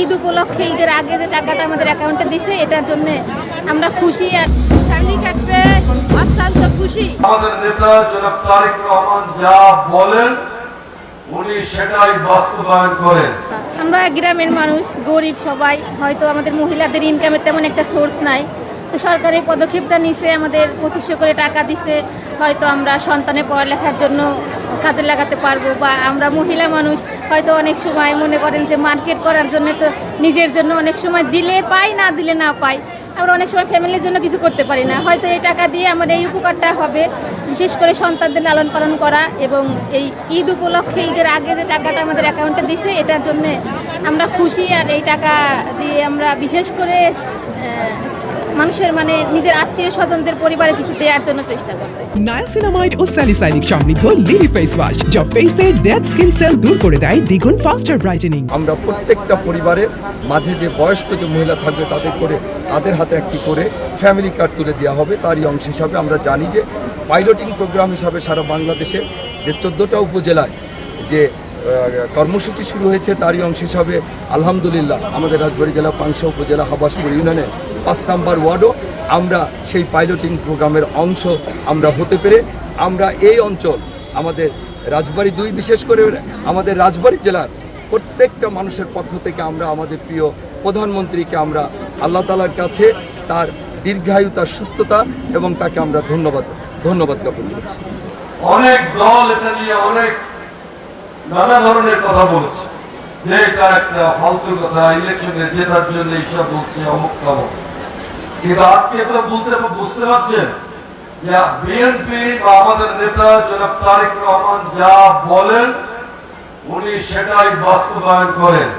ঈদ উপলক্ষে ঈদের আগে যে টাকাটা আমাদের অ্যাকাউন্টে দিচ্ছে এটার জন্য আমরা খুশি আর ফ্যামিলি ক্ষেত্রে অত্যন্ত খুশি। আমাদের নেতা জনাব তারেক রহমান যা বলেন উনি সেটাই বাস্তবায়ন করেন। আমরা গ্রামের মানুষ, গরিব সবাই, হয়তো আমাদের মহিলাদের ইনকামের তেমন একটা সোর্স নাই, তো সরকার এই পদক্ষেপটা নিছে, আমাদের 2500 করে টাকা দিছে, হয়তো আমরা সন্তানের পড়ালেখার জন্য কাজে লাগাতে পারবো, বা আমরা মহিলা মানুষ হয়তো অনেক সময় মনে করেন যে মার্কেট করার জন্য তো নিজের জন্য অনেক সময় দিলে পাই, না দিলে না পাই, আমরা অনেক সময় ফ্যামিলির জন্য কিছু করতে পারি না, হয়তো এই টাকা দিয়ে আমার এই উপকারটা হবে, বিশেষ করে সন্তানদের লালন পালন করা। এবং এই ঈদ উপলক্ষে ঈদের আগে যে টাকাটা আমাদের অ্যাকাউন্টে দিচ্ছে এটার জন্য আমরা খুশি আর এই টাকা দিয়ে আমরা বিশেষ করে মানুষের নিজের আত্মীয় স্বজনদের পরিবারে কিছু দেওয়ার জন্য চেষ্টা করব। নায়াসিনামাইড ও স্যালিসাইলিক সমৃদ্ধ লিলি ফেস ওয়াশ যা ফেসের ডেড স্কিন সেল দূর করে দেয় দ্বিগুণ ফাস্টার ব্রাইটেনিং। আমরা প্রত্যেকটা পরিবারের মাঝে যে বয়স্ক যে মহিলা থাকবে তাদের হাতে একটি করে ফ্যামিলি কার্ড তুলে দেওয়া হবে। তারই অংশ হিসাবে আমরা জানি যে পাইলটিং প্রোগ্রাম হিসাবে সারা বাংলাদেশে যে 14টা উপজেলায় যে কর্মসূচি শুরু হয়েছে তারই অংশ হিসাবে আলহামদুলিল্লাহ আমাদের রাজবাড়ী জেলা পাংশা উপজেলা হাবাসপুর ইউনিয়নে 5 নম্বর ওয়ার্ডও আমরা সেই পাইলটিং প্রোগ্রামের অংশ আমরা হতে পেরে আমরা এই অঞ্চল আমাদের রাজবাড়ী 2 বিশেষ করে আমাদের রাজবাড়ী জেলার প্রত্যেকটা মানুষের পক্ষ থেকে আমরা আমাদের প্রিয় প্রধানমন্ত্রীকে আমরা আল্লাহ তাআলার কাছে তার দীর্ঘায়ু, তার সুস্থতা এবং তাকে আমরা ধন্যবাদ জ্ঞাপন করছি। অনেক দল এটা নিয়ে অনেক নানা ধরনের কথা বলেছে যে এটা একটা ফালতু কথা, ইলেকশনে জেতার জন্য এইসব বলছে, অমুক তমুক। কিন্তু আজকে তো বুঝতে পারছেন যে বিএনপি বা আমাদের নেতা জনাব তারেক রহমান যা বলেন উনি সেটাই বাস্তবায়ন করেন।